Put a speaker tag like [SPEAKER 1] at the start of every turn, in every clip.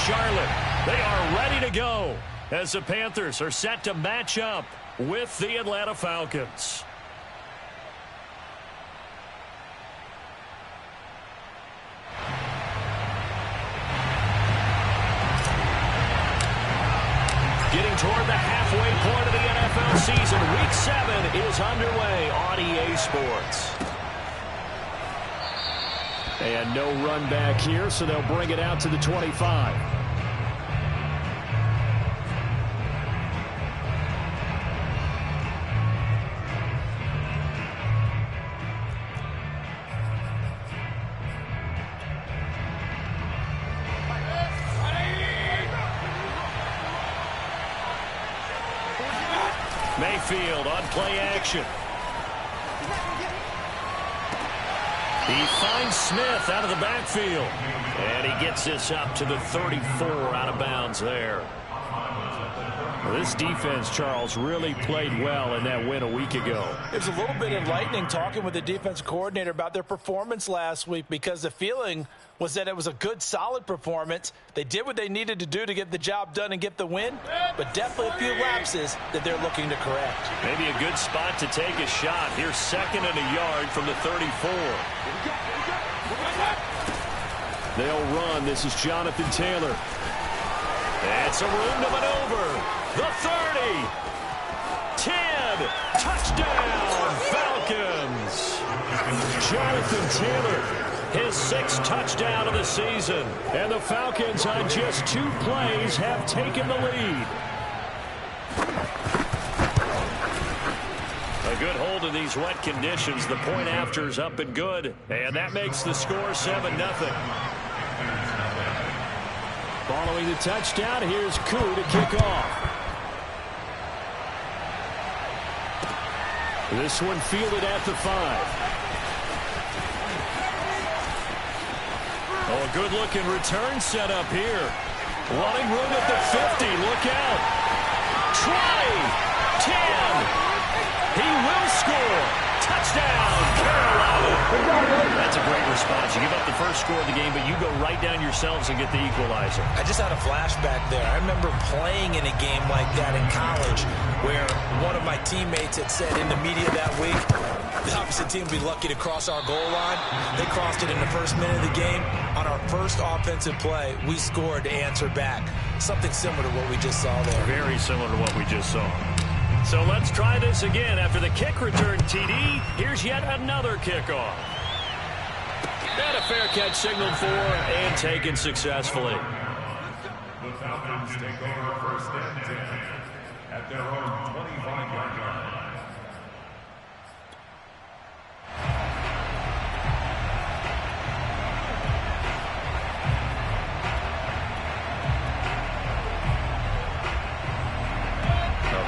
[SPEAKER 1] Charlotte. They are ready to go as the Panthers are set to match up with the Atlanta Falcons. Getting toward the halfway point of the NFL season, Week 7 is underway on EA Sports. And no run back here, so they'll bring it out to the 25. Mayfield on play action. He finds Smith out of the backfield. And he gets this up to the 34 out of bounds there. Well, this defense, Charles, really played well in that win a week ago.
[SPEAKER 2] It was a little bit enlightening talking with the defense coordinator about their performance last week because the feeling was that it was a good, solid performance. They did what they needed to do to get the job done and get the win, but definitely a few lapses that they're looking to correct.
[SPEAKER 1] Maybe a good spot to take a shot. Here's 2nd and a yard from the 34. They'll run. This is Jonathan Taylor. That's a room to maneuver. The 30. 10. Touchdown, Falcons. Jonathan Taylor, his 6th touchdown of the season. And the Falcons, on just 2 plays, have taken the lead. A good hold in these wet conditions. The point after is up and good. And that makes the score 7-0. Following the touchdown, here's Koo to kick off. This one fielded at the 5. Oh, a good-looking return set up here. Running room at the 50. Look out. 20. 10. He will score. Touchdown, Carolina. That's a great response. You give up the first score of the game, but you go right down yourselves and get the equalizer.
[SPEAKER 2] I just had a flashback there. I remember playing in a game like that in college where one of my teammates had said in the media that week, the opposite team would be lucky to cross our goal line. They crossed it in the first minute of the game. On our first offensive play, we scored to answer back. Something similar to what we just saw there.
[SPEAKER 1] Very similar to what we just saw. So let's try this again. After the kick return TD, here's yet another kickoff. And a fair catch signaled for and taken successfully.
[SPEAKER 3] The Falcons take over 1st and 10 at their own 25-yard line.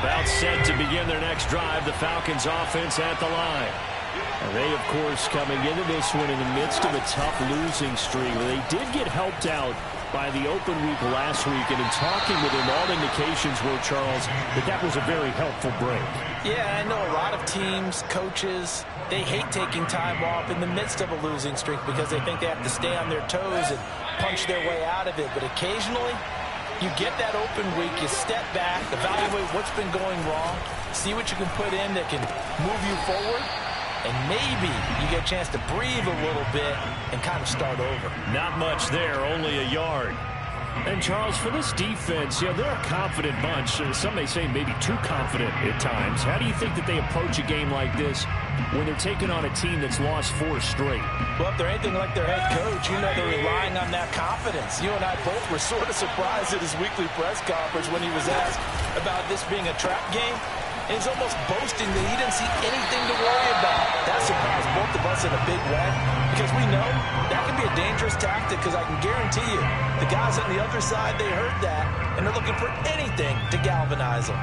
[SPEAKER 1] About set to begin their next drive, the Falcons offense at the line. And they, of course, coming into this one in the midst of a tough losing streak. They did get helped out by the open week last week, and in talking with him, all indications were, Charles, that was a very helpful break.
[SPEAKER 2] Yeah, I know a lot of teams, coaches, they hate taking time off in the midst of a losing streak because they think they have to stay on their toes and punch their way out of it. But occasionally, you get that open week, you step back, evaluate what's been going wrong, see what you can put in that can move you forward, and maybe you get a chance to breathe a little bit and kind of start over.
[SPEAKER 1] Not much there, only a yard. And, Charles, for this defense, they're a confident bunch. Some may say maybe too confident at times. How do you think that they approach a game like this when they're taking on a team that's lost 4 straight?
[SPEAKER 2] Well, if they're anything like their head coach, you know they're relying on that confidence. You and I both were sort of surprised at his weekly press conference when he was asked about this being a trap game. And he's almost boasting that he didn't see anything to worry about. That surprised both of us in a big way because we know that can be a dangerous tactic because I can guarantee you the guys on the other side, they heard that, and they're looking for anything to galvanize them.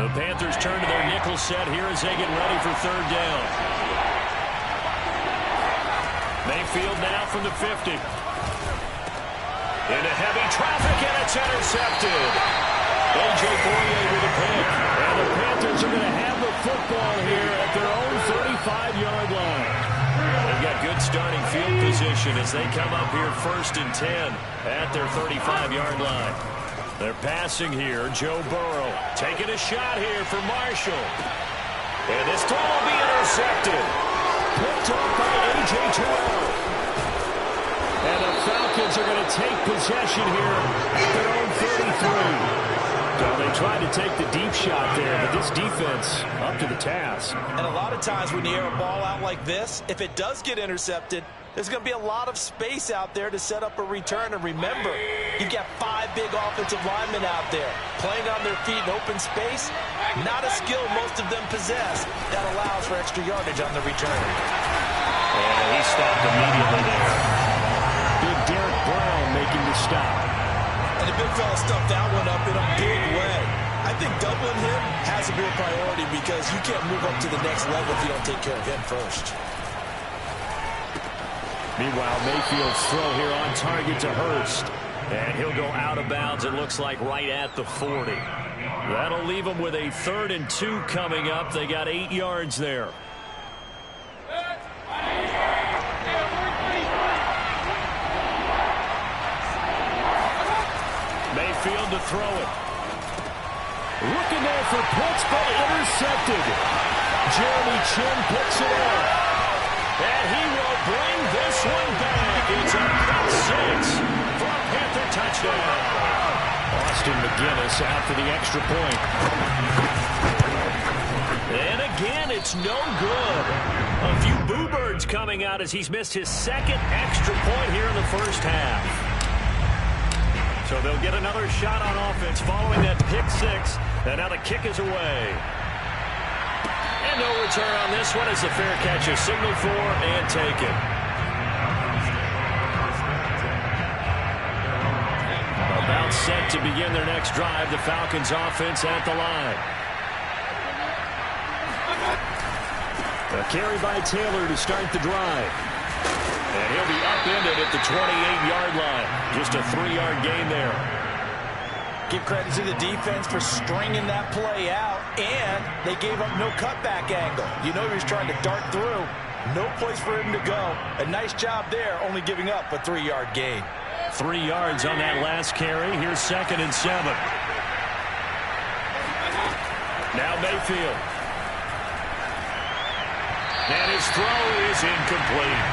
[SPEAKER 1] The Panthers turn to their nickel set here as they get ready for 3rd down. Mayfield now from the 50. Into heavy traffic, and it's intercepted. A.J. Boye with a pick. And the Panthers are going to have the football here at their own 35-yard line. They've got good starting field position as they come up here 1st and 10 at their 35-yard line. They're passing here. Joe Burrow taking a shot here for Marshall. And this throw will be intercepted. Picked off by A.J. Terrell. And the Falcons are going to take possession here at their own 33. Well, they tried to take the deep shot there, but this defense up to the task.
[SPEAKER 2] And a lot of times when you air a ball out like this, if it does get intercepted, there's going to be a lot of space out there to set up a return. And remember, you've got 5 big offensive linemen out there playing on their feet in open space. Not a skill most of them possess that allows for extra yardage on the return.
[SPEAKER 1] And he stopped immediately there. Big Derek Brown making the stop.
[SPEAKER 2] And the big fella stuffed that one up in a big way. I think doubling him has to be a priority because you can't move up to the next level if you don't take care of him first.
[SPEAKER 1] Meanwhile, Mayfield's throw here on target to Hurst. And he'll go out of bounds, it looks like, right at the 40. That'll leave them with a 3rd and 2 coming up. They got 8 yards there. Mayfield to throw it. Looking there for Pitts, but intercepted. Jeremy Chin picks it up. And he will bring this one back. It's a pick 6 for a Panther touchdown. Austin McGinnis out for the extra point. And again, it's no good. A few boo birds coming out as he's missed his 2nd extra point here in the first half. So they'll get another shot on offense following that pick 6. And now the kick is away. And no return on this one as the fair catch is signaled for and taken. About set to begin their next drive. The Falcons offense at the line. A carry by Taylor to start the drive. And he'll be upended at the 28-yard line. Just a 3-yard gain there.
[SPEAKER 2] Give credit to the defense for stringing that play out, and they gave up no cutback angle. You know he was trying to dart through. No place for him to go. A nice job there, only giving up a 3-yard gain.
[SPEAKER 1] 3 yards on that last carry. Here's 2nd and 7. Now Mayfield. And his throw is incomplete.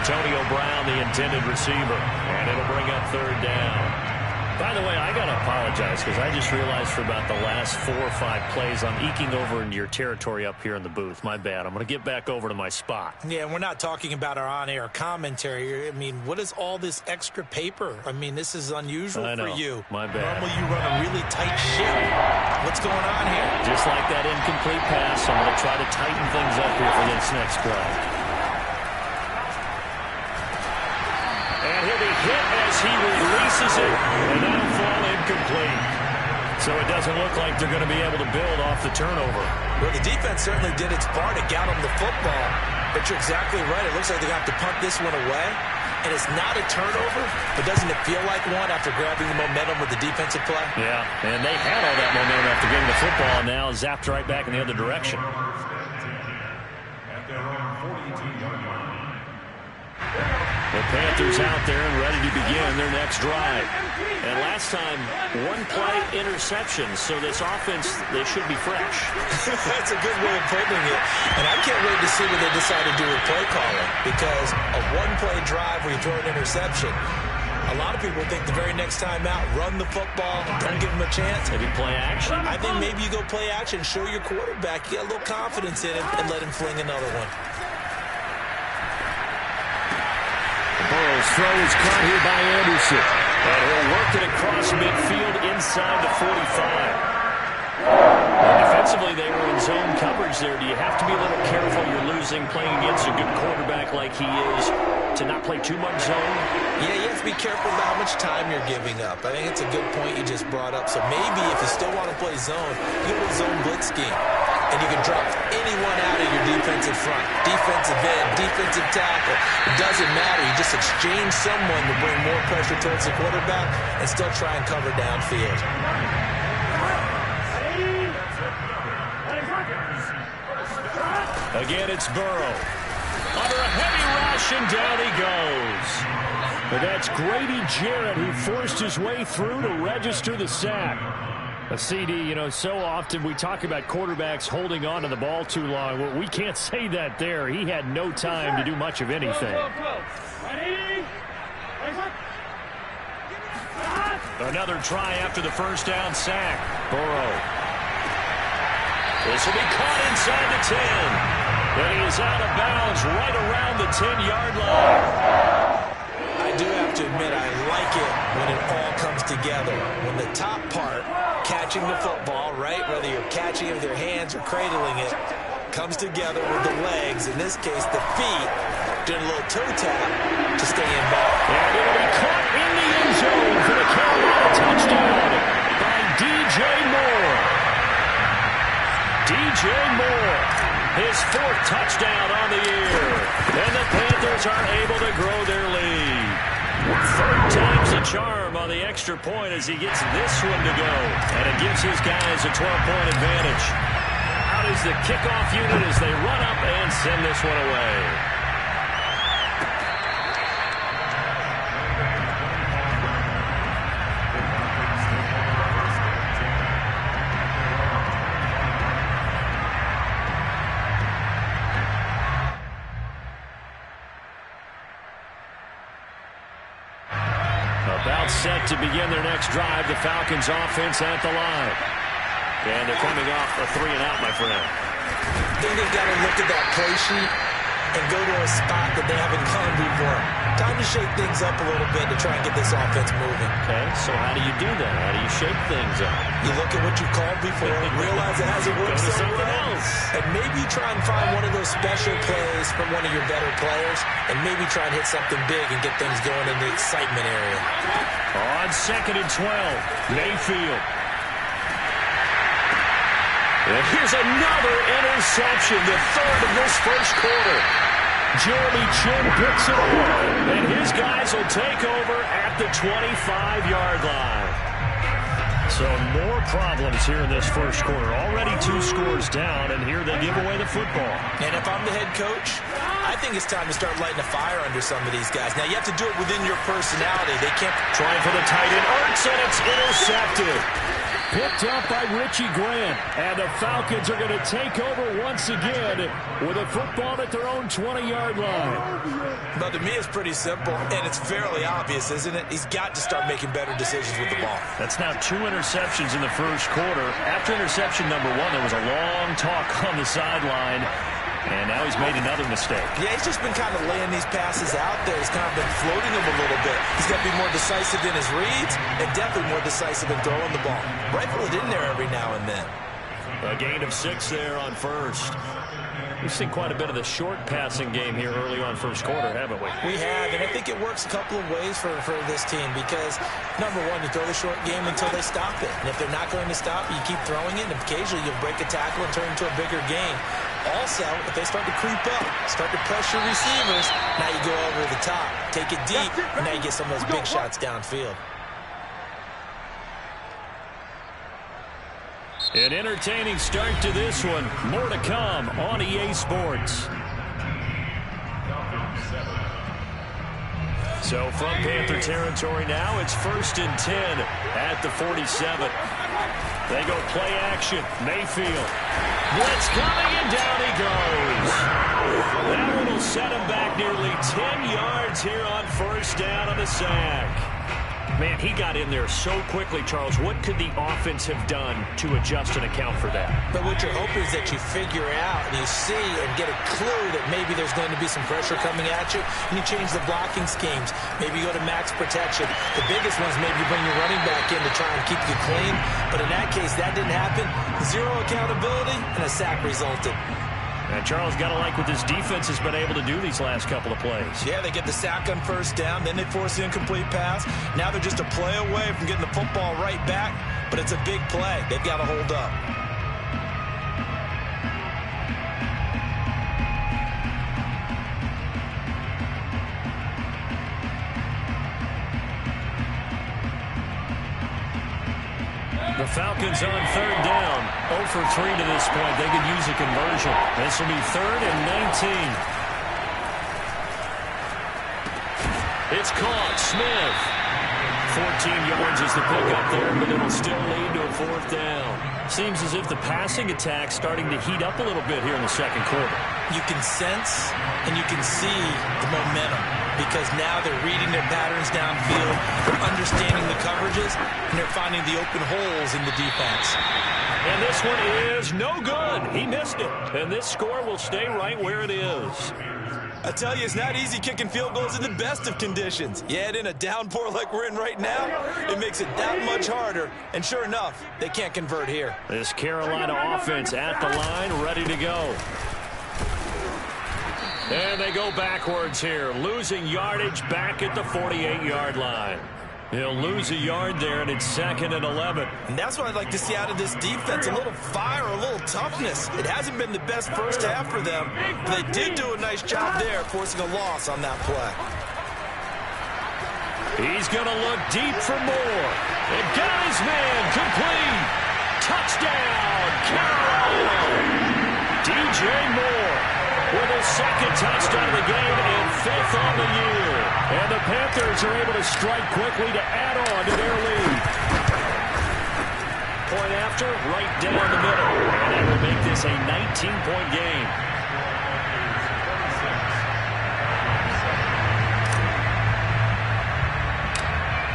[SPEAKER 1] Antonio Brown, the intended receiver. And it'll bring up 3rd down. By the way, I got to apologize because I just realized for about the last 4 or 5 plays I'm eking over into your territory up here in the booth. My bad. I'm going to get back over to my spot.
[SPEAKER 2] Yeah, we're not talking about our on-air commentary. I mean, what is all this extra paper? I mean, this is unusual for you.
[SPEAKER 1] My bad.
[SPEAKER 2] Normally you run a really tight ship. What's going on here?
[SPEAKER 1] Just like that incomplete pass, I'm going to try to tighten things up here for this next play. And he'll be hit as he releases it, and that'll fall incomplete. So it doesn't look like they're going to be able to build off the turnover.
[SPEAKER 2] Well, the defense certainly did its part to get them the football. But you're exactly right. It looks like they're going to have to punt this one away. And it's not a turnover, but doesn't it feel like one after grabbing the momentum with the defensive play?
[SPEAKER 1] Yeah, and they had all that momentum after getting the football, and now zapped right back in the other direction.
[SPEAKER 3] At their own 42-yard line.
[SPEAKER 1] The Panthers out there and ready to begin their next drive. And last time, 1-play interception, so this offense, they should be fresh.
[SPEAKER 2] That's a good way of putting it. And I can't wait to see what they decide to do with play calling, because a 1-play drive where you throw an interception, a lot of people think the very next time out, run the football, don't give them a chance.
[SPEAKER 1] Maybe play action?
[SPEAKER 2] I think maybe you go play action, show your quarterback, you got a little confidence in him, and let him fling another one.
[SPEAKER 1] Burrow's throw is caught here by Anderson. And he'll work it across midfield inside the 45. And defensively, they were in zone coverage there. Do you have to be a little careful? You're losing, playing against a good quarterback like he is, to not play too much zone?
[SPEAKER 2] Yeah, you have to be careful about how much time you're giving up. I think it's a good point you just brought up. So maybe if you still want to play zone, you go to zone blitz scheme. And you can drop anyone out of your defensive front. Defensive end, defensive tackle. It doesn't matter. You just exchange someone to bring more pressure towards the quarterback and still try and cover downfield.
[SPEAKER 1] Again, it's Burrow. under a heavy rush, and down he goes. But that's Grady Jarrett who forced his way through to register the sack. A CD, you know, so often we talk about quarterbacks holding on to the ball too long. Well, we can't say that there. He had no time to do much of anything. Another try after the first down sack. Burrow. This will be caught inside the 10. And he is out of bounds right around the 10-yard line.
[SPEAKER 2] I do have to admit, I like it when it all comes together. When the top part, catching the football, right, whether you're catching it with your hands or cradling it, comes together with the legs, in this case the feet, doing a little toe tap to stay in bounds.
[SPEAKER 1] And it'll be caught in the end zone for the Carolina touchdown by DJ Moore. DJ Moore, his 4th touchdown on the year. And the Panthers are able to grow their lead. 3rd time's the charm on the extra point as he gets this one to go. And it gives his guys a 12-point advantage. Out is the kickoff unit as they run up and send this one away. About set to begin their next drive, the Falcons offense at the line. And they're coming off a 3-and-out, my friend.
[SPEAKER 2] I think they've got to look at that play sheet and go to a spot that they haven't gone before. Time to shake things up a little bit to try and get this offense moving.
[SPEAKER 1] Okay, so how do you do that? How do you shake things up?
[SPEAKER 2] You look at what you called before and realize it hasn't worked so
[SPEAKER 1] something
[SPEAKER 2] well.
[SPEAKER 1] else.
[SPEAKER 2] And maybe try and find one of those special plays from one of your better players and maybe try and hit something big and get things going in the excitement area.
[SPEAKER 1] On 2nd and 12, Mayfield. And here's another interception, the 3rd of this first quarter. Jeremy Chin picks it up, and his guys will take over at the 25-yard line. So more problems here in this first quarter. Already 2 scores down, and here they give away the football.
[SPEAKER 2] And if I'm the head coach, I think it's time to start lighting a fire under some of these guys. Now, you have to do it within your personality. They can't.
[SPEAKER 1] Trying for the tight end. Ertz, and it's intercepted. Picked up by Richie Grant. And the Falcons are going to take over once again with a football at their own 20-yard line.
[SPEAKER 2] But to me, it's pretty simple, and it's fairly obvious, isn't it? He's got to start making better decisions with the ball.
[SPEAKER 1] That's now 2 interceptions in the first quarter. After interception number 1, there was a long talk on the sideline. And now he's made another mistake.
[SPEAKER 2] Yeah, he's just been kind of laying these passes out there. He's kind of been floating them a little bit. He's got to be more decisive in his reads and definitely more decisive in throwing the ball. Rifle it in there every now and then.
[SPEAKER 1] A gain of 6 there on first. We've seen quite a bit of the short passing game here early on first quarter, haven't we?
[SPEAKER 2] We have, and I think it works a couple of ways for this team because, number one, you throw the short game until they stop it. And if they're not going to stop it, you keep throwing it, and occasionally you'll break a tackle and turn it into a bigger game. Also, if they start to creep up, start to pressure receivers, now you go over the top, take it deep, and now you get some of those big shots downfield.
[SPEAKER 1] An entertaining start to this one. More to come on EA Sports. So from Panther territory now, it's 1st and 10 at the 47. They go play action. Mayfield. Blitz coming, and down he goes. That one will set him back nearly 10 yards here on first down on the sack. Man, he got in there so quickly, Charles. What could the offense have done to adjust and account for that?
[SPEAKER 2] But what you're hoping is that you figure out and you see and get a clue that maybe there's going to be some pressure coming at you, and you change the blocking schemes. Maybe you go to max protection. The biggest ones, maybe you bring your running back in to try and keep you clean. But in that case, that didn't happen. 0 accountability, and a sack resulted.
[SPEAKER 1] And Charles, got to like what this defense has been able to do these last couple of plays.
[SPEAKER 2] Yeah, they get the sack on first down, then they force the incomplete pass. Now they're just a play away from getting the football right back, but it's a big play. They've got to hold up.
[SPEAKER 1] The Falcons on 3rd down. 0 for 3 to this point. They could use a conversion. This will be 3rd and 19. It's caught. Smith. 14 yards is the pickup there, but it'll still lead to a 4th down. Seems as if the passing attack's starting to heat up a little bit here in the second quarter.
[SPEAKER 2] You can sense and you can see the momentum because now they're reading their patterns downfield, they're understanding the coverages, and they're finding the open holes in the defense.
[SPEAKER 1] And this one is no good. He missed it. And this score will stay right where it is.
[SPEAKER 2] I tell you, it's not easy kicking field goals in the best of conditions. You add in a downpour like we're in right now, it makes it that much harder. And sure enough, they can't convert here.
[SPEAKER 1] This Carolina offense at the line, ready to go. And they go backwards here, losing yardage back at the 48-yard line. He'll lose a yard there, and it's 2nd and 11.
[SPEAKER 2] And that's what I'd like to see out of this defense, a little fire, a little toughness. It hasn't been the best first half for them, but they did do a nice job there, forcing a loss on that play.
[SPEAKER 1] He's going to look deep for more. And got his man complete. Touchdown, Carolina. DJ Moore with his 2nd touchdown of the game and 5th on the year. And the Panthers are able to strike quickly to add on to their lead. Point after, right down the middle. And that will make this a 19-point game.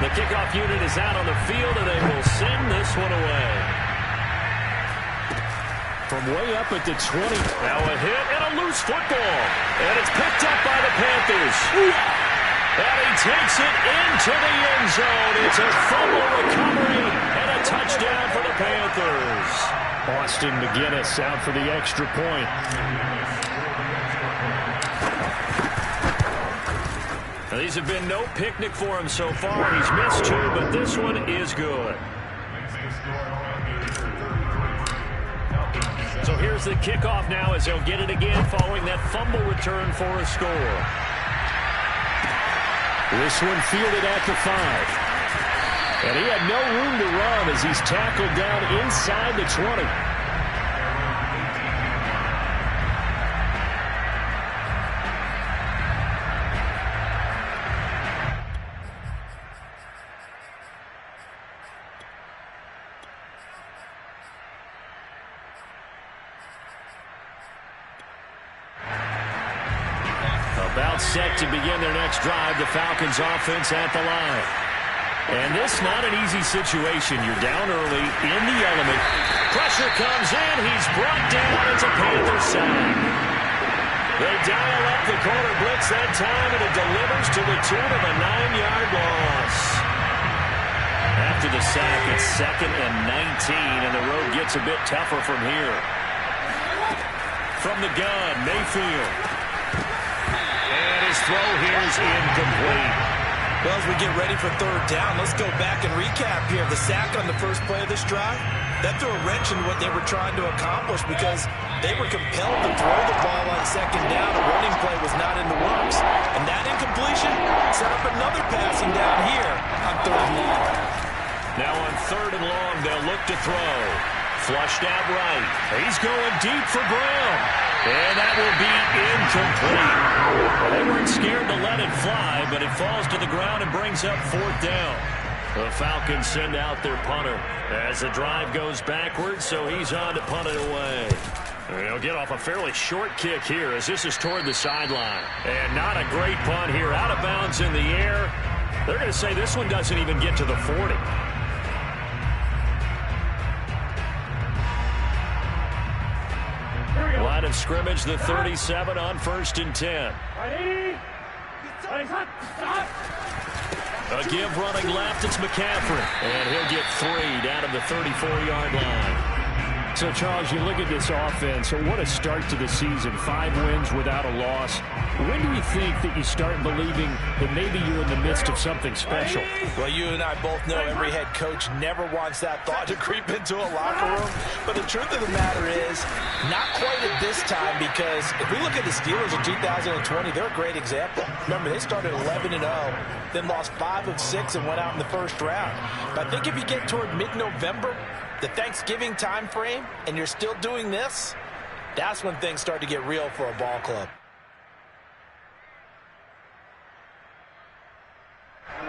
[SPEAKER 1] The kickoff unit is out on the field, and they will send this one away. From way up at the 20. Now a hit and a loose football. And it's picked up by the Panthers. And he takes it into the end zone. It's a fumble recovery and a touchdown for the Panthers. Austin McGinnis out for the extra point. Now, these have been no picnic for him so far. He's missed 2, but this one is good. So here's the kickoff now as they'll get it again following that fumble return for a score. This one fielded at the 5. And he had no room to run as he's tackled down inside the 20. About set to begin their next drive, the Falcons offense at the line. And this not an easy situation. You're down early in the element. Pressure comes in. He's brought down. It's a Panther sack. They dial up the corner blitz that time, and it delivers to the tune of a 9-yard loss. After the sack, it's 2nd and 19, and the road gets a bit tougher from here. From the gun, Mayfield. His throw here is incomplete.
[SPEAKER 2] Well, as we get ready for 3rd down, let's go back and recap here. The sack on the first play of this drive, that threw a wrench in what they were trying to accomplish because they were compelled to throw the ball on 2nd down. A running play was not in the works. And that incompletion set up another passing down here on 3rd and long.
[SPEAKER 1] Now on 3rd and long, they'll look to throw. Flushed out right. He's going deep for Brown. And that will be incomplete. Well, they weren't scared to let it fly, but it falls to the ground and brings up 4th down. The Falcons send out their punter as the drive goes backwards, so he's on to punt it away. They'll get off a fairly short kick here as this is toward the sideline. And not a great punt here. Out of bounds in the air. They're going to say this one doesn't even get to the 40. Line of scrimmage, the 37 on 1st and 10. A give running left, it's McCaffrey. And he'll get 3 down to the 34-yard line. So, Charles, you look at this offense, what a start to the season. 5 wins without a loss. When do you think that you start believing that maybe you're in the midst of something special?
[SPEAKER 2] Well, you and I both know every head coach never wants that thought to creep into a locker room. But the truth of the matter is, not quite at this time, because if we look at the Steelers in 2020, they're a great example. Remember, they started 11-0, then lost 5 of 6 and went out in the first round. But I think if you get toward mid-November, the Thanksgiving time frame, and you're still doing this, that's when things start to get real for a ball club.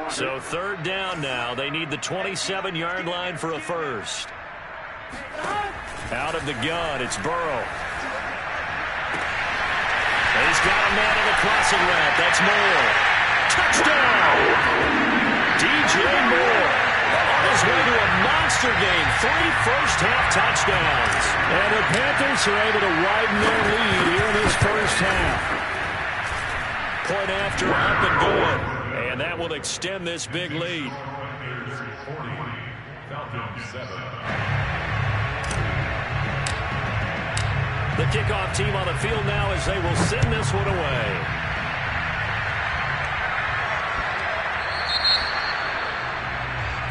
[SPEAKER 1] So third down now. They need the 27-yard line for a first. Out of the gun, it's Burrow. He's got a man in the crossing route. That's Moore. Touchdown! DJ Moore on his way to a monster game. 3 first-half touchdowns.
[SPEAKER 4] And the Panthers are able to widen their lead here in this first half.
[SPEAKER 1] Point after, up and going. And that will extend this big lead. The kickoff team on the field now as they will send this one away.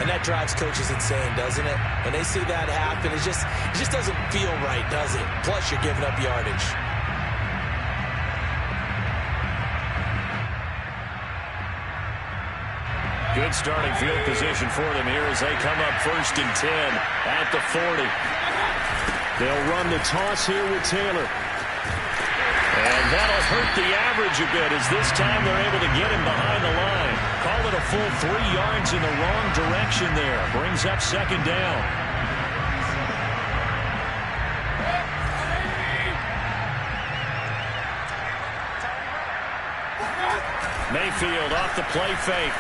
[SPEAKER 2] And that drives coaches insane, doesn't it? When they see that happen, it just doesn't feel right, does it? Plus, you're giving up yardage.
[SPEAKER 1] Good starting field position for them here as they come up 1st and 10 at the 40. They'll run the toss here with Taylor. And that'll hurt the average a bit as this time they're able to get him behind the line. Call it a full 3 yards in the wrong direction there. Brings up 2nd down. Mayfield off the play fake.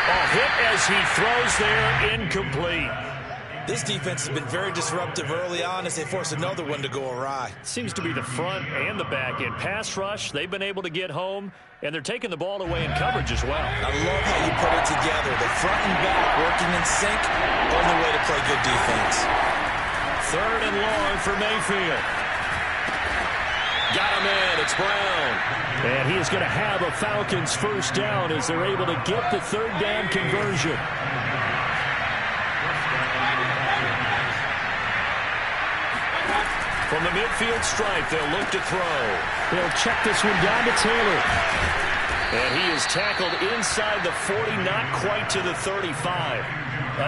[SPEAKER 1] Oh, hit as he throws there, incomplete.
[SPEAKER 2] This defense has been very disruptive early on as they force another one to go awry.
[SPEAKER 1] Seems to be the front and the back end. Pass rush, they've been able to get home, and they're taking the ball away in coverage as well.
[SPEAKER 2] I love how you put it together. The front and back working in sync, only way to play good defense.
[SPEAKER 1] 3rd and long for Mayfield. Got him in, it's Brown. And he is going to have a Falcons first down as they're able to get the 3rd down conversion. From the midfield stripe, they'll look to throw.
[SPEAKER 4] They'll check this one down to Taylor.
[SPEAKER 1] And he is tackled inside the 40, not quite to the 35.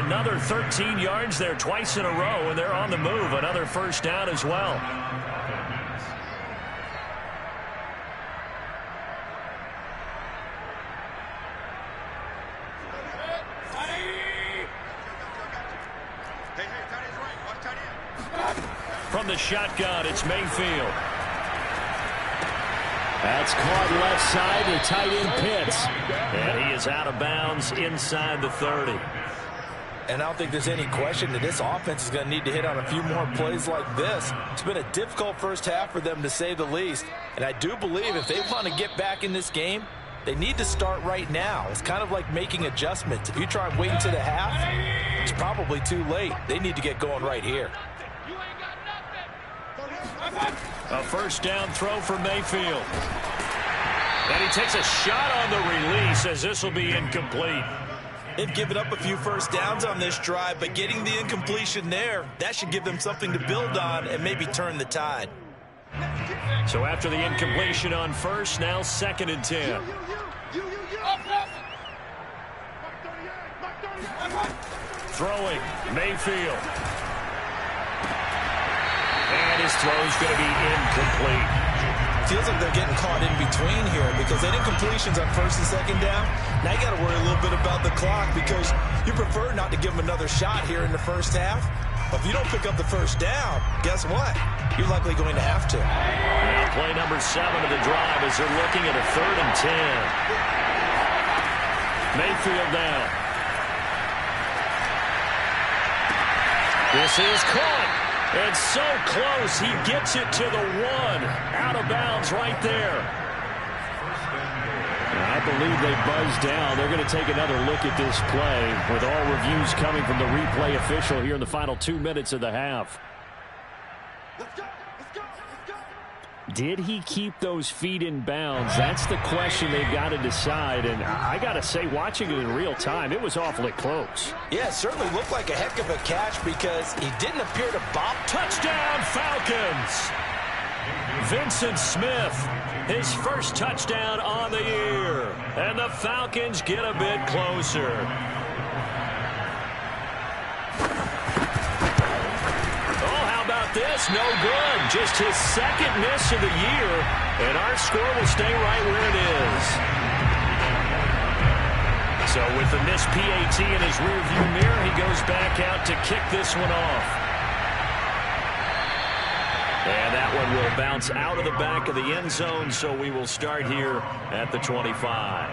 [SPEAKER 1] Another 13 yards there twice in a row, and they're on the move. Another first down as well. From the shotgun, it's Mayfield.
[SPEAKER 4] That's caught left side to tight end Pitts.
[SPEAKER 1] And he is out of bounds inside the 30.
[SPEAKER 2] And I don't think there's any question that this offense is going to need to hit on a few more plays like this. It's been a difficult first half for them, to say the least. And I do believe if they want to get back in this game, they need to start right now. It's kind of like making adjustments. If you try and wait until the half, it's probably too late. They need to get going right here.
[SPEAKER 1] A first down throw for Mayfield. And he takes a shot on the release as this will be incomplete.
[SPEAKER 2] They've given up a few first downs on this drive, but getting the incompletion there, that should give them something to build on and maybe turn the tide.
[SPEAKER 1] So after the incompletion on first, now 2nd and 10. Throwing, Mayfield. And his throw's going to be incomplete.
[SPEAKER 2] Feels like they're getting caught in between here because they did completions on 1st and 2nd down. Now you got to worry a little bit about the clock because you prefer not to give them another shot here in the first half. But if you don't pick up the first down, guess what? You're likely going to have to.
[SPEAKER 1] Now play number 7 of the drive as they're looking at a 3rd and 10. Mayfield down. This is caught. And so close, he gets it to the 1. Out of bounds right there.
[SPEAKER 4] I believe they buzzed down. They're going to take another look at this play with all reviews coming from the replay official here in the final 2 minutes of the half. Did he keep those feet in bounds? That's the question they've got to decide. And I got to say, watching it in real time, it was awfully close.
[SPEAKER 2] Yeah, it certainly looked like a heck of a catch because he didn't appear to bop.
[SPEAKER 1] Touchdown, Falcons! Vincent Smith, his first touchdown on the year. And the Falcons get a bit closer. This no good. Just his 2nd miss of the year, and our score will stay right where it is.
[SPEAKER 4] So with the missed PAT in his rearview mirror, he goes back out to kick this one off. And that one will bounce out of the back of the end zone, so we will start here at the 25.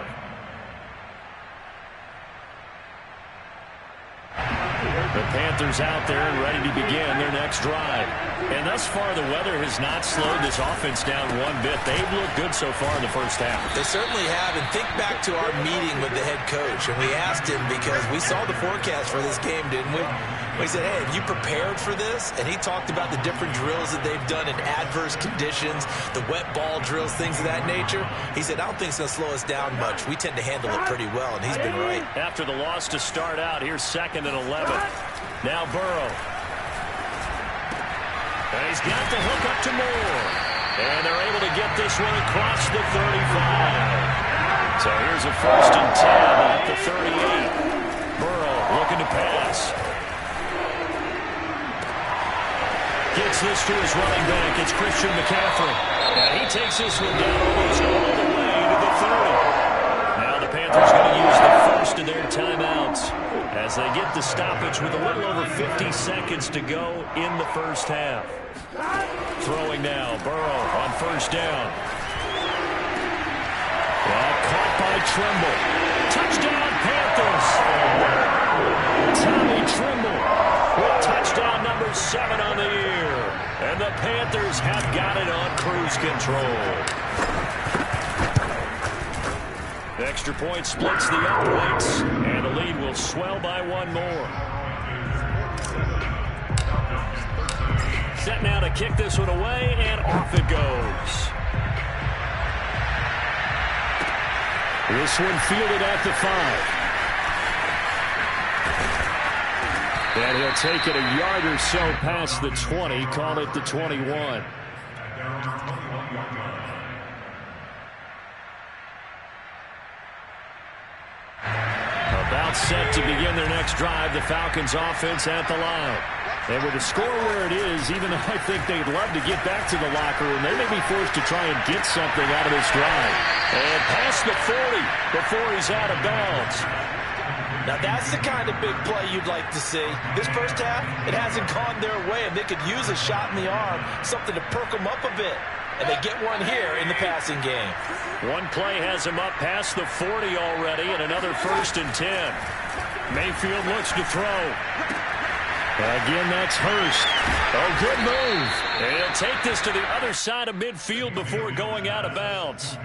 [SPEAKER 4] The Panthers out there and ready to begin their next drive. And thus far, the weather has not slowed this offense down one bit. They've looked good so far in the first half.
[SPEAKER 2] They certainly have. And think back to our meeting with the head coach. And we asked him, because we saw the forecast for this game, didn't we? We said, hey, have you prepared for this? And he talked about the different drills that they've done in adverse conditions, the wet ball drills, things of that nature. He said, I don't think it's going to slow us down much. We tend to handle it pretty well, and he's been right.
[SPEAKER 4] After the loss to start out, here's 2nd and 11. Now Burrow. And he's got the hook up to Moore. And they're able to get this one across the 35. So here's a 1st and 10 at the 38. Burrow looking to pass. Gets this to his running back. It's Christian McCaffrey. And he takes this one down almost all the way to the 30. Now the Panthers going to use the first of their timeouts as they get the stoppage with a little over 50 seconds to go in the first half. Throwing now. Burrow on 1st down. Well, caught by Trimble. Touchdown, Panthers. Tommy Trimble with touchdown number 7 on the year. And the Panthers have got it on cruise control. The extra point splits the uprights, and the lead will swell by one more. Set now to kick this one away, and off it goes. This one fielded at the 5. And he'll take it a yard or so past the 20, call it the 21. About set to begin their next drive, the Falcons offense at the line. And with the score where it is, even though I think they'd love to get back to the locker room, they may be forced to try and get something out of this drive. And past the 40 before he's out of bounds.
[SPEAKER 2] Now, that's the kind of big play you'd like to see. This first half, it hasn't gone their way, and they could use a shot in the arm, something to perk them up a bit. And they get one here in the passing game.
[SPEAKER 4] One play has him up past the 40 already, and another 1st and 10. Mayfield looks to throw. Again, that's Hurst. Oh, good move. And he'll take this to the other side of midfield before going out of bounds.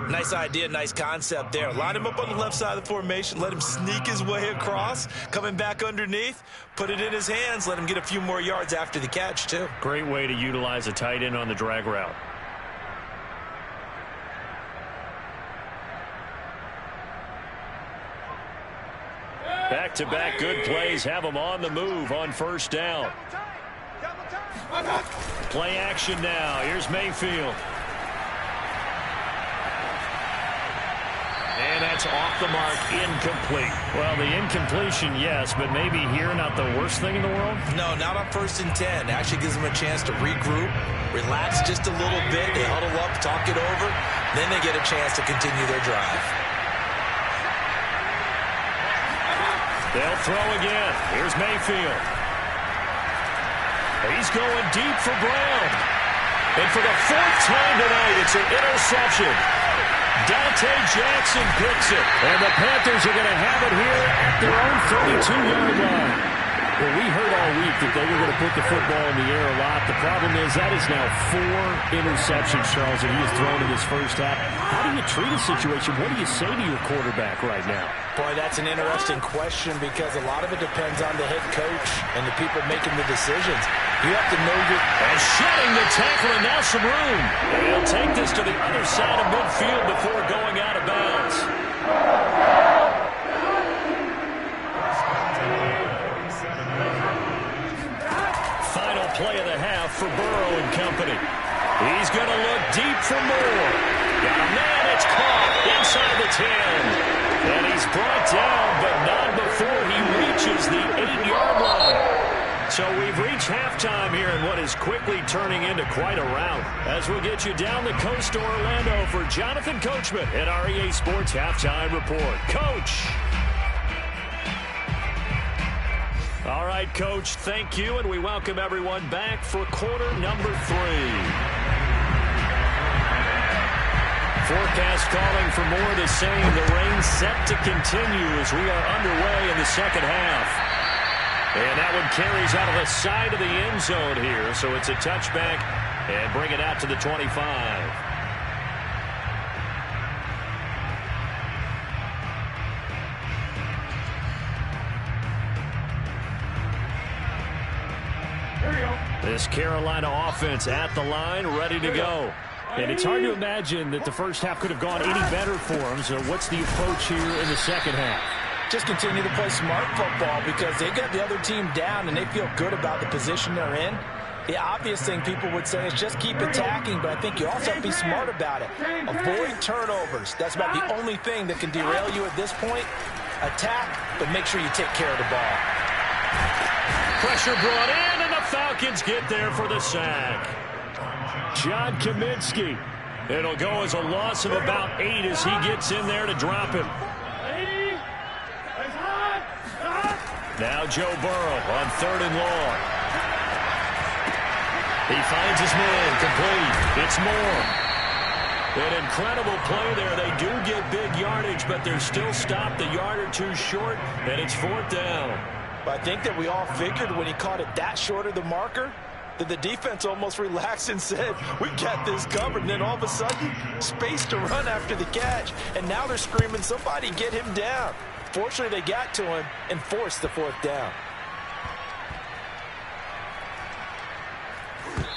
[SPEAKER 2] Nice idea, nice concept there. Line him up on the left side of the formation. Let him sneak his way across. Coming back underneath. Put it in his hands. Let him get a few more yards after the catch, too.
[SPEAKER 4] Great way to utilize a tight end on the drag route. Back-to-back good plays have them on the move on 1st down. Play action now. Here's Mayfield. And that's off the mark, incomplete. Well, the incompletion, yes, but maybe here not the worst thing in the world?
[SPEAKER 2] No, not on 1st and 10. Actually gives them a chance to regroup, relax just a little bit. They huddle up, talk it over. Then they get a chance to continue their drive.
[SPEAKER 4] They'll throw again. Here's Mayfield. He's going deep for Brown. And for the 4th time tonight, it's an interception. Dante Jackson picks it. And the Panthers are going to have it here at their own 32-yard line. Well, we heard all week that they were going to put the football in the air a lot. The problem is that is now 4 interceptions, Charles, that he has thrown in this first half. How do you treat a situation? What do you say to your quarterback right now?
[SPEAKER 2] Boy, that's an interesting question because a lot of it depends on the head coach and the people making the decisions. You have to know your...
[SPEAKER 4] And shedding the tackle, and now some room. And he'll take this to the other side of midfield before going out of bounds. Final play of the half for Burrow and company. He's going to look deep for Moore. Got a man, it's caught inside the 10. And he's brought down, but not before he reaches the 8-yard line.
[SPEAKER 1] So we've reached halftime here in what is quickly turning into quite a rout. As we'll get you down the coast to Orlando for Jonathan Coachman at our EA Sports Halftime Report. Coach. All right, Coach, thank you, and we welcome everyone back for quarter number 3. Forecast calling for more of the same. The rain set to continue as we are underway in the second half. And that one carries out of the side of the end zone here. So it's a touchback and bring it out to the 25. This Carolina offense at the line, ready to go. And it's hard to imagine that the first half could have gone any better for them. So what's the approach here in the second half?
[SPEAKER 2] Just continue to play smart football because they got the other team down and they feel good about the position they're in. The obvious thing people would say is just keep attacking, but I think you also have to be smart about it. Avoid turnovers. That's about the only thing that can derail you at this point. Attack, but make sure you take care of the ball.
[SPEAKER 1] Pressure brought in, and the Falcons get there for the sack. John Kaminsky. It'll go as a loss of about 8 as he gets in there to drop him. Now Joe Burrow on 3rd and long. He finds his man, complete. It's Moore. An incredible play there. They do get big yardage, but they're still stopped a yard or two short, and it's 4th down.
[SPEAKER 2] But I think that we all figured when he caught it that short of the marker, that the defense almost relaxed and said, we got this covered. And then all of a sudden, space to run after the catch. And now they're screaming, somebody get him down. Fortunately, they got to him and forced the 4th down.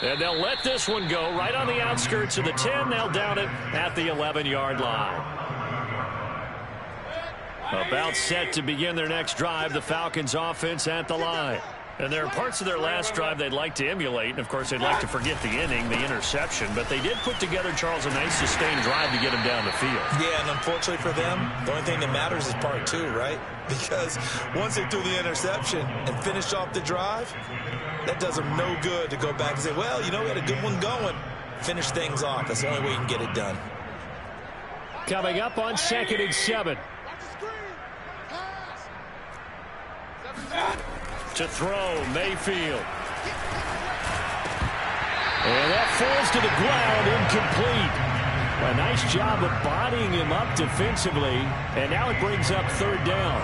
[SPEAKER 1] And they'll let this one go right on the outskirts of the 10. They'll down it at the 11-yard line. About set to begin their next drive, the Falcons offense at the line. And there are parts of their last drive they'd like to emulate. And, of course, they'd like to forget the inning, the interception. But they did put together, Charles, a nice sustained drive to get them down the field.
[SPEAKER 2] Yeah, and unfortunately for them, the only thing that matters is part 2, right? Because once they threw the interception and finished off the drive, that does them no good to go back and say, well, you know, we had a good one going. Finish things off. That's the only way you can get it done.
[SPEAKER 1] Coming up on 2nd and 7. To throw, Mayfield. And that falls to the ground, incomplete. A nice job of bodying him up defensively, and now it brings up 3rd down.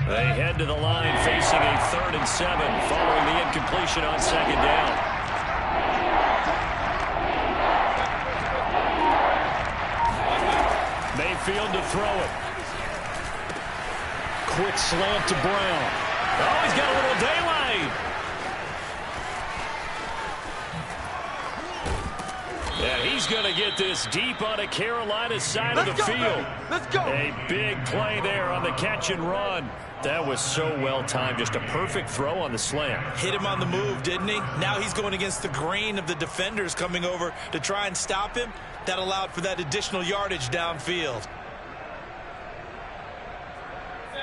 [SPEAKER 1] They head to the line facing a 3rd and 7 following the incompletion on 2nd down. Mayfield to throw it. Quick slant to Brown. Oh, he's got a little daylight. And he's going to get this deep on the Carolina side of the field.
[SPEAKER 5] Let's go.
[SPEAKER 1] A big play there on the catch and run. That was so well timed. Just a perfect throw on the slant.
[SPEAKER 2] Hit him on the move, didn't he? Now he's going against the grain of the defenders coming over to try and stop him. That allowed for that additional yardage downfield.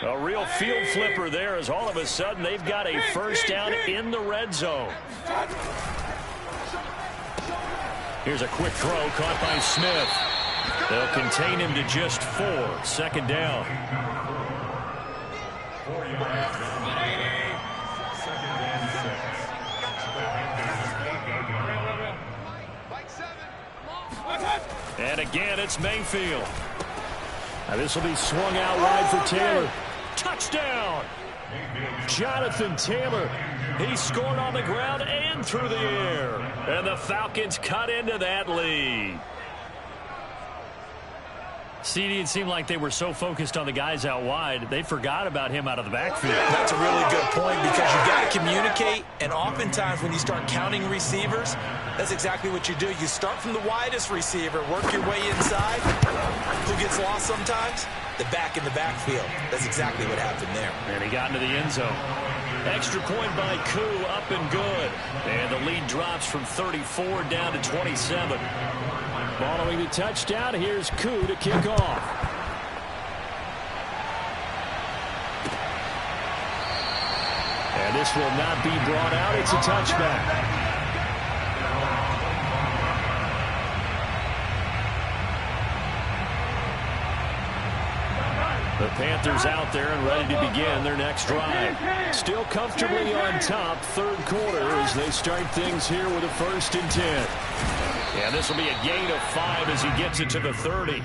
[SPEAKER 1] A real field flipper there as all of a sudden they've got a 1st down in the red zone. Here's a quick throw caught by Smith. They'll contain him to just 4. 2nd down. And again, it's Mayfield. Now this will be swung out wide for Taylor. Touchdown! Jonathan Taylor. He scored on the ground and through the air. And the Falcons cut into that lead. CD, it seemed like they were so focused on the guys out wide, they forgot about him out of the backfield.
[SPEAKER 2] That's a really good point because you've got to communicate, and oftentimes when you start counting receivers, that's exactly what you do. You start from the widest receiver, work your way inside. Who gets lost sometimes? The back in the backfield. That's exactly what happened there.
[SPEAKER 1] And he got into the end zone. Extra point by Koo, up and good. And the lead drops from 34 down to 27.
[SPEAKER 4] Following the touchdown, here's Koo to kick off. And this will not be brought out. It's a touchback. The Panthers out there and ready to begin their next drive. Still comfortably on top, third quarter, as they start things here with a 1st and 10.
[SPEAKER 1] And this will be a gain of 5 as he gets it to the 30.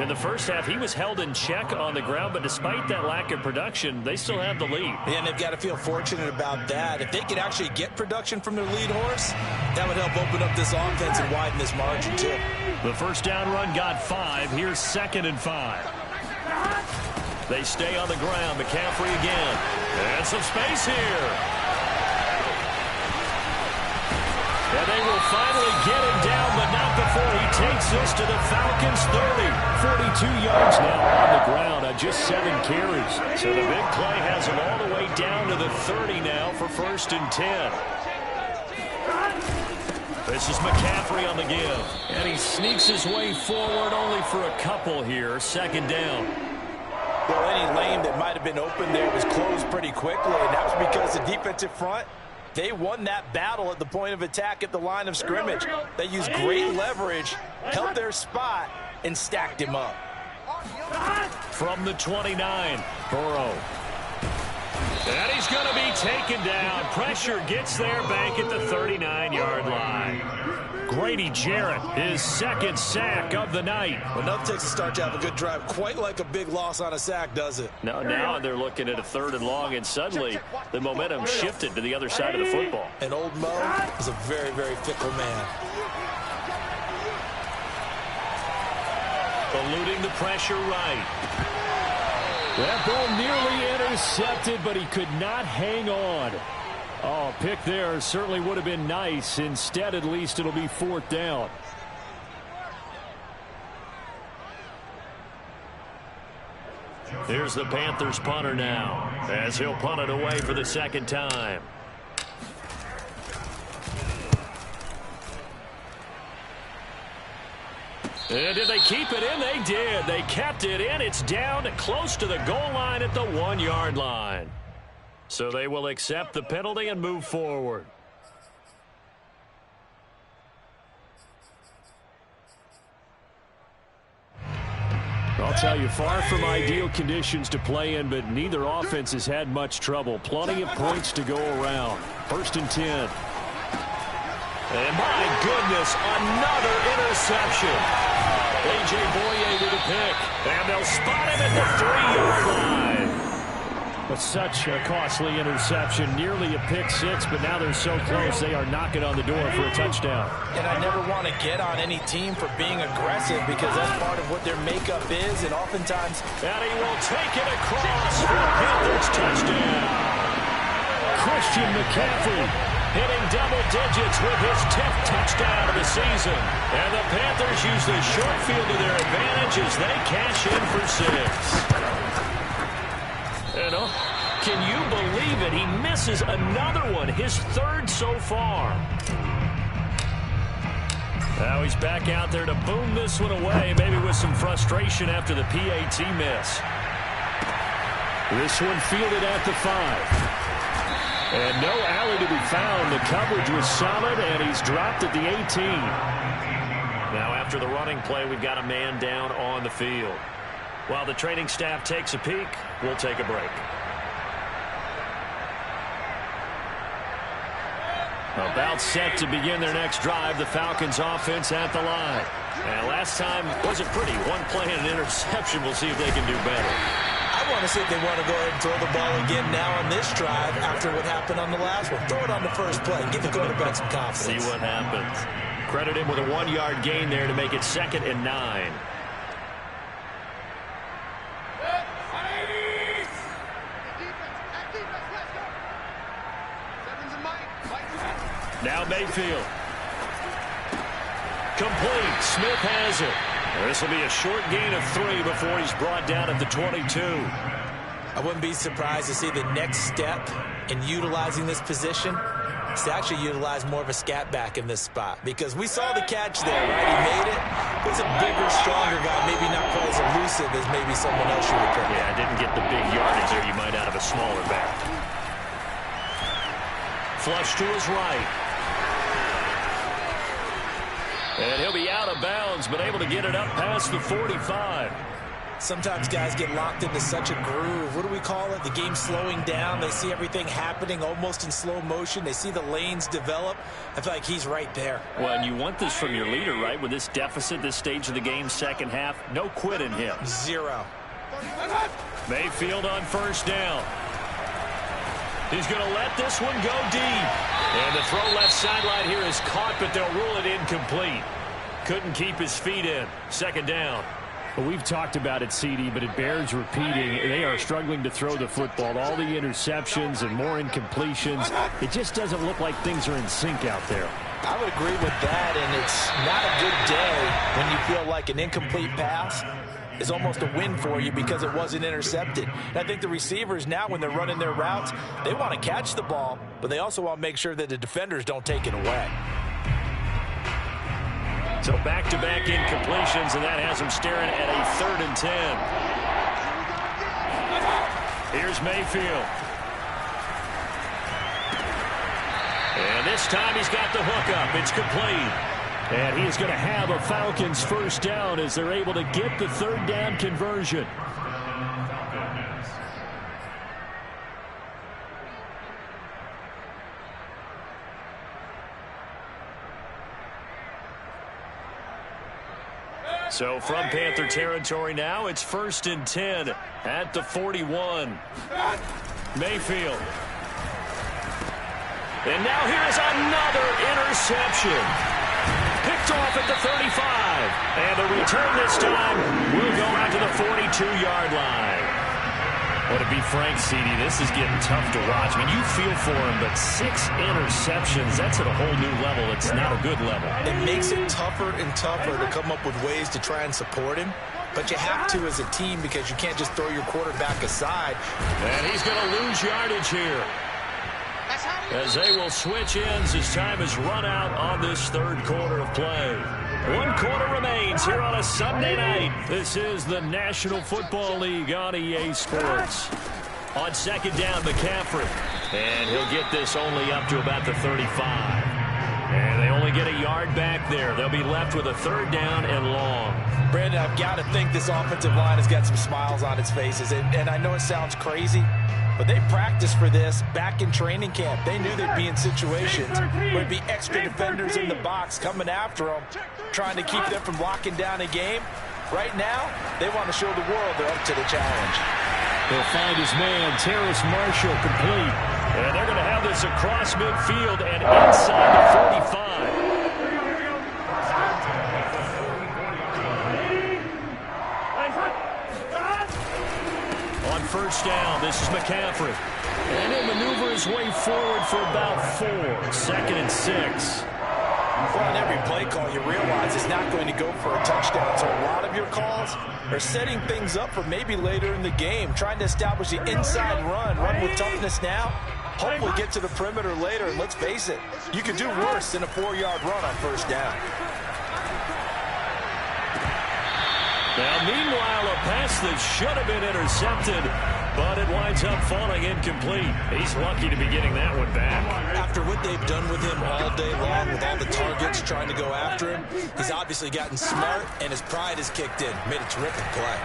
[SPEAKER 1] In the first half, he was held in check on the ground, but despite that lack of production, they still have the lead.
[SPEAKER 2] And they've got to feel fortunate about that. If they could actually get production from their lead horse, that would help open up this offense and widen this margin, too.
[SPEAKER 1] The first down run got 5. Here's 2nd and 5. They stay on the ground. McCaffrey again. And some space here. And they will finally get him down, but not before he takes this to the Falcons' 30. 42 yards now on the ground on just 7 carries. So the big play has him all the way down to the 30 now for 1st and 10. This is McCaffrey on the give. And he sneaks his way forward only for a couple here. 2nd down.
[SPEAKER 2] Well, any lane that might have been open there was closed pretty quickly, and that was because the defensive front, they won that battle at the point of attack at the line of scrimmage. They used great leverage, held their spot, and stacked him up.
[SPEAKER 1] From the 29, Burrow. And he's going to be taken down. Pressure gets there back at the 39-yard line. Grady Jarrett, his 2nd sack of the night.
[SPEAKER 2] Well, nothing takes a start to have a good drive, quite like a big loss on a sack, does it?
[SPEAKER 1] Now they're looking at a 3rd and long, and suddenly the momentum shifted to the other side of the football.
[SPEAKER 2] And old Mo is a very, very fickle man.
[SPEAKER 1] Eluding the pressure right.
[SPEAKER 4] That ball nearly intercepted, but he could not hang on. Oh, pick there certainly would have been nice. Instead, at least, it'll be 4th down.
[SPEAKER 1] Here's the Panthers punter now, as he'll punt it away for the 2nd time. And did they keep it in? They did. They kept it in. It's down close to the goal line at the 1-yard line. So they will accept the penalty and move forward.
[SPEAKER 4] I'll tell you, far from ideal conditions to play in, but neither offense has had much trouble. Plenty of points to go around. 1st and 10.
[SPEAKER 1] And my goodness, another interception. A.J. Boye with a pick. And they'll spot him at the 3-yard line.
[SPEAKER 4] But such a costly interception. Nearly a pick-6, but now they're so close they are knocking on the door for a touchdown.
[SPEAKER 2] And I never want to get on any team for being aggressive because that's part of what their makeup is, and oftentimes...
[SPEAKER 1] And he will take it across for a Panthers touchdown.
[SPEAKER 4] Christian McCaffrey
[SPEAKER 1] hitting double digits with his 10th touchdown of the season. And the Panthers use the short field to their advantage as they cash in for 6. And can you believe it? He misses another one, his 3rd so far. Now he's back out there to boom this one away, maybe with some frustration after the PAT miss.
[SPEAKER 4] This one fielded at the 5. And no alley to be found. The coverage was solid, and he's dropped at the 18.
[SPEAKER 1] Now after the running play, we've got a man down on the field. While the training staff takes a peek, we'll take a break. About set to begin their next drive, the Falcons offense at the line. And last time wasn't pretty. One play and an interception. We'll see if they can do better.
[SPEAKER 2] I want to see if they want to go ahead and throw the ball again now on this drive after what happened on the last one. Throw it on the first play. Give the quarterback some confidence.
[SPEAKER 1] See what happens. Credit him with a 1-yard gain there to make it 2nd and 9. Now Mayfield. Complete. Smith has it. This will be a short gain of 3 before he's brought down at the 22.
[SPEAKER 2] I wouldn't be surprised to see the next step in utilizing this position is to actually utilize more of a scat back in this spot, because we saw the catch there, right? He made it. He's a bigger, stronger guy, maybe not quite as elusive as maybe someone else you would pick.
[SPEAKER 1] Yeah, didn't get the big yardage there you might out of a smaller back. Flush to his right. And he'll be out of bounds, but able to get it up past the 45.
[SPEAKER 2] Sometimes guys get locked into such a groove. What do we call it? The game slowing down. They see everything happening almost in slow motion. They see the lanes develop. I feel like he's right there.
[SPEAKER 1] Well, and you want this from your leader, right? With this deficit, this stage of the game, second half, no quit in him.
[SPEAKER 2] Zero.
[SPEAKER 1] Mayfield on first down. He's going to let this one go deep. And the throw left sideline here is caught, but they'll rule it incomplete. Couldn't keep his feet in. Second down.
[SPEAKER 4] Well, we've talked about it, CD, but it bears repeating. They are struggling to throw the football. All the interceptions and more incompletions. It just doesn't look like things are in sync out there.
[SPEAKER 2] I would agree with that, and it's not a good day when you feel like an incomplete pass is almost a win for you because it wasn't intercepted. And I think the receivers now, when they're running their routes, they want to catch the ball, but they also want to make sure that the defenders don't take it away.
[SPEAKER 1] So back-to-back incompletions, and that has him staring at a 3rd and 10. Here's Mayfield. And this time he's got the hook up. It's complete. And he's going to have a Falcons first down as they're able to get the 3rd down conversion. So from Panther territory now, it's 1st and 10 at the 41. Mayfield. And now here's another interception. Picked off at the 35. And the return this time will go out to the 42-yard line. Well, to be frank, CD, this is getting tough to watch. I mean, you feel for him, but 6 interceptions, that's at a whole new level. It's not a good level.
[SPEAKER 2] It makes it tougher and tougher to come up with ways to try and support him. But you have to as a team because you can't just throw your quarterback aside.
[SPEAKER 1] And he's going to lose yardage here, as they will switch ends as time has run out on this 3rd quarter of play. 1 quarter remains here on a Sunday night. This is the National Football League on EA Sports. On 2nd down, McCaffrey. And he'll get this only up to about the 35. And they only get a yard back there. They'll be left with a 3rd down and long.
[SPEAKER 2] Brandon, I've got to think this offensive line has got some smiles on its faces. And I know it sounds crazy, but they practiced for this back in training camp. They knew they'd be in situations where there'd be extra defenders in the box coming after them, trying to keep them from locking down a game. Right now, they want to show the world they're up to the challenge.
[SPEAKER 4] He'll find his man, Terrace Marshall, complete.
[SPEAKER 1] And they're going to have this across midfield and inside the 45. On first down, this is McCaffrey. And he'll maneuver his way forward for about 4. 2nd and 6.
[SPEAKER 2] Well, on every play call, you realize it's not going to go for a touchdown. So a lot of your calls are setting things up for maybe later in the game, trying to establish the inside run with toughness now, hopefully get to the perimeter later. And let's face it, you could do worse than a 4-yard run on first down.
[SPEAKER 1] Now, meanwhile, a pass that should have been intercepted, but it winds up falling incomplete. He's lucky to be getting that one back.
[SPEAKER 2] After what they've done with him all day long, with all the targets trying to go after him, he's obviously gotten smart, and his pride has kicked in. Made a terrific play.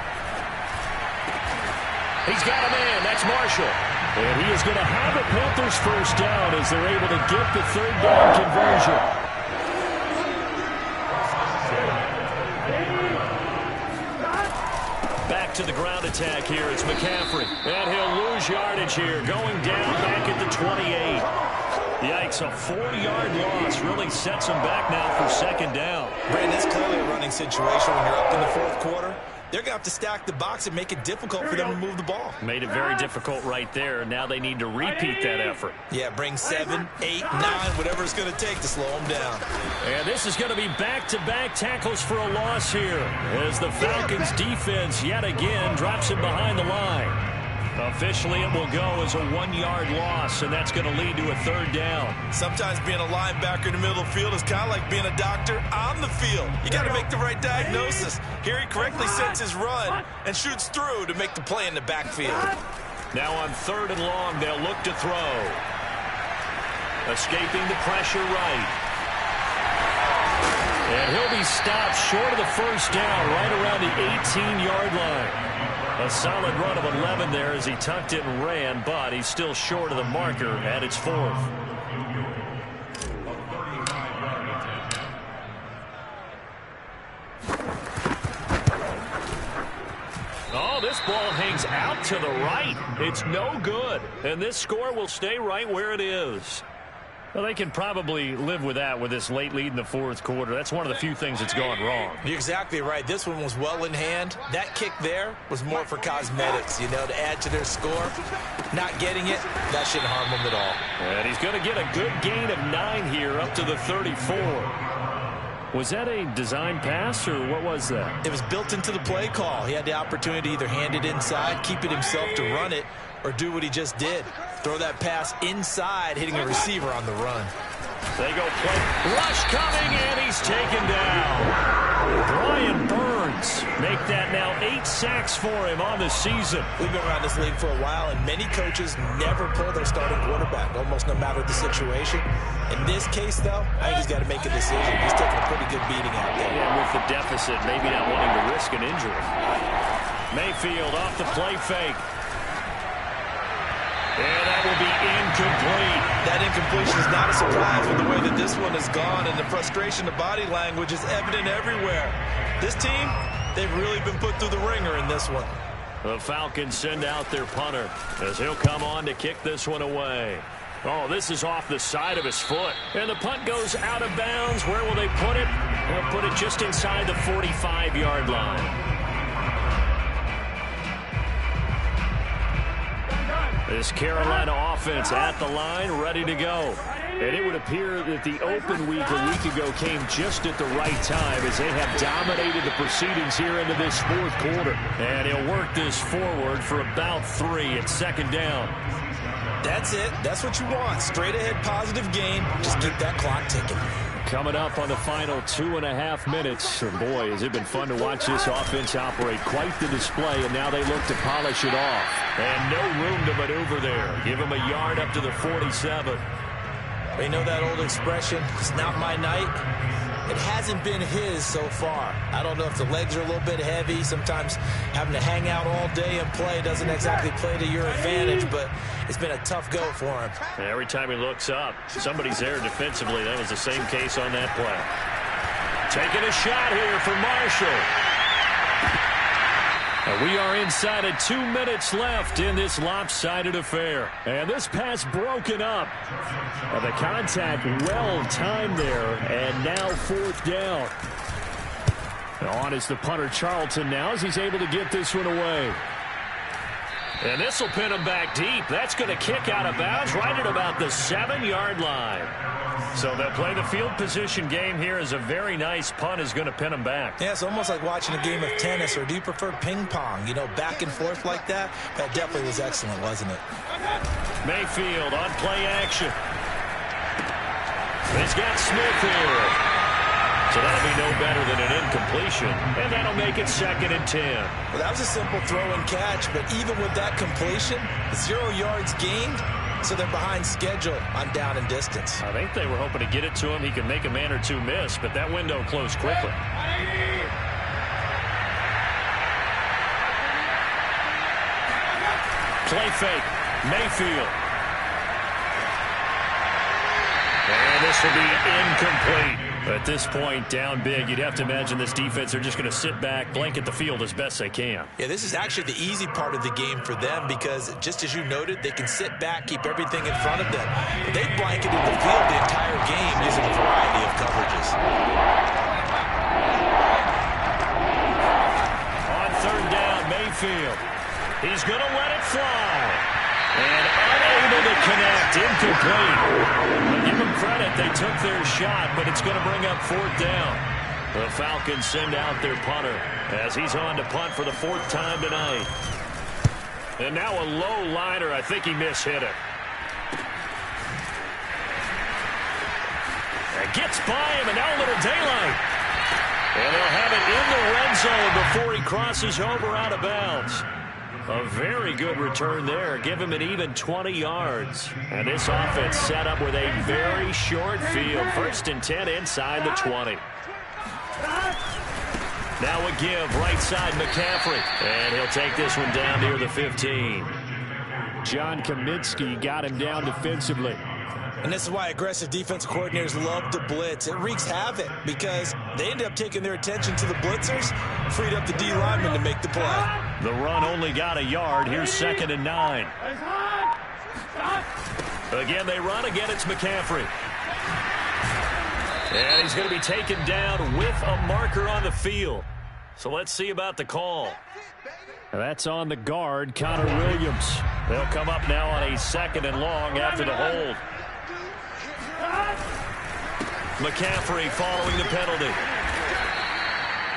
[SPEAKER 1] He's got a man. That's Marshall. And he is going to have a Panthers first down as they're able to get the 3rd down conversion. Back to the ground attack here. It's McCaffrey. And he'll lose yardage here. Going down back at the 28. Yikes, a 4-yard loss really sets him back now for 2nd down.
[SPEAKER 2] Brandon, that's clearly a running situation when you're up in the 4th quarter. They're going to have to stack the box and make it difficult for them to move the ball.
[SPEAKER 1] Made it very difficult right there. Now they need to repeat that effort.
[SPEAKER 2] Yeah, bring 7, 8, 9, whatever it's going to take to slow them down.
[SPEAKER 1] And this is going to be back-to-back tackles for a loss here as the Falcons defense yet again drops him behind the line. Officially, it will go as a 1-yard loss, and that's going to lead to a 3rd down.
[SPEAKER 2] Sometimes being a linebacker in the middle of the field is kind of like being a doctor on the field. You got to make the right diagnosis. Here he correctly sets his run and shoots through to make the play in the backfield.
[SPEAKER 1] Now on 3rd and long, they'll look to throw. Escaping the pressure right. And he'll be stopped short of the 1st down, right around the 18-yard line. A solid run of 11 there as he tucked it and ran, but he's still short of the marker at its 4th. Oh, this ball hangs out to the right. It's no good, and this score will stay right where it is. Well, they can probably live with that with this late lead in the 4th quarter. That's one of the few things that's gone wrong.
[SPEAKER 2] You're exactly right. This one was well in hand. That kick there was more for cosmetics, you know, to add to their score. Not getting it, that shouldn't harm them at all.
[SPEAKER 1] And he's going to get a good gain of 9 here up to the 34. Was that a design pass, or what was that?
[SPEAKER 2] It was built into the play call. He had the opportunity to either hand it inside, keep it himself to run it, or do what he just did. Throw that pass inside, hitting a receiver on the run.
[SPEAKER 1] They go play. Rush coming, and he's taken down. Brian Burns make that now 8 sacks for him on the season.
[SPEAKER 2] We've been around this league for a while, and many coaches never pull their starting quarterback, almost no matter the situation. In this case, though, I think he's got to make a decision. He's taking a pretty good beating out there.
[SPEAKER 1] Yeah, with the deficit, maybe not wanting to risk an injury. Mayfield off the play fake. And that will be incomplete.
[SPEAKER 2] That incompletion is not a surprise with the way that this one has gone, and the frustration of body language is evident everywhere. This team, they've really been put through the ringer in this one.
[SPEAKER 1] The Falcons send out their punter as he'll come on to kick this one away. Oh, this is off the side of his foot. And the punt goes out of bounds. Where will they put it? They'll put it just inside the 45-yard line. This Carolina offense at the line, ready to go. And it would appear that the open week a week ago came just at the right time as they have dominated the proceedings here into this 4th quarter. And he'll work this forward for about 3 at 2nd down.
[SPEAKER 2] That's it. That's what you want. Straight ahead positive gain. Just keep that clock ticking.
[SPEAKER 1] Coming up on the final 2.5 minutes. And boy, has it been fun to watch this offense operate. Quite the display, and now they look to polish it off. And no room to maneuver there. Give him a yard up to the 47.
[SPEAKER 2] You know that old expression, it's not my night? It hasn't been his so far. I don't know if the legs are a little bit heavy. Sometimes having to hang out all day and play doesn't exactly play to your advantage, but it's been a tough go for him.
[SPEAKER 1] And every time he looks up, somebody's there defensively. That was the same case on that play. Taking a shot here for Marshall. And we are inside of 2 minutes left in this lopsided affair. And this pass broken up. And the contact well timed there. And now 4th down. On is the punter Charlton now as he's able to get this one away. And this will pin him back deep. That's going to kick out of bounds right at about the 7-yard line. So they'll play the field position game here as a very nice punt is going to pin him back.
[SPEAKER 2] Yeah, it's almost like watching a game of tennis, or do you prefer ping pong? You know, back and forth like that? That definitely was excellent, wasn't it?
[SPEAKER 1] Mayfield on play action. He's got Smith here. So that'll be no better than an incompletion. And that'll make it 2nd and 10.
[SPEAKER 2] Well, that was a simple throw and catch, but even with that completion, 0 yards gained, so they're behind schedule on down and distance.
[SPEAKER 1] I think they were hoping to get it to him. He can make a man or two miss, but that window closed quickly. Play fake. Mayfield. And this will be incomplete. At this point, down big, you'd have to imagine this defense are just going to sit back, blanket the field as best they can.
[SPEAKER 2] Yeah, this is actually the easy part of the game for them because, just as you noted, they can sit back, keep everything in front of them. But they blanketed the field the entire game using a variety of coverages.
[SPEAKER 1] On 3rd down, Mayfield. He's going to let it fly. And unable to connect, incomplete. But give them credit, they took their shot, but it's going to bring up 4th down. The Falcons send out their punter as he's on to punt for the 4th time tonight. And now a low liner. I think he mishit it. And gets by him, and now a little daylight. And they'll have it in the red zone before he crosses over out of bounds. A very good return there. Give him an even 20 yards. And this offense set up with a very short field. 1st and 10 inside the 20. Now a give, right side McCaffrey. And he'll take this one down near the 15.
[SPEAKER 4] John Kaminsky got him down defensively.
[SPEAKER 2] And this is why aggressive defensive coordinators love to blitz. It wreaks havoc because they end up taking their attention to the blitzers, freed up the D lineman to make the play.
[SPEAKER 1] The run only got a yard. Here's 2nd and 9. Again, they run. Again, it's McCaffrey. And he's going to be taken down with a marker on the field. So let's see about the call.
[SPEAKER 4] That's on the guard, Connor Williams.
[SPEAKER 1] They'll come up now on a 2nd and long after the hold. McCaffrey following the penalty.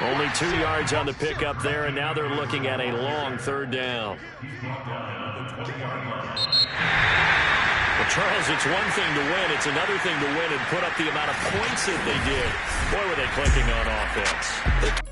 [SPEAKER 1] Only 2 yards on the pickup there, and now they're looking at a long 3rd down. Well, Charles, it's one thing to win. It's another thing to win and put up the amount of points that they did. Boy, were they clicking on offense.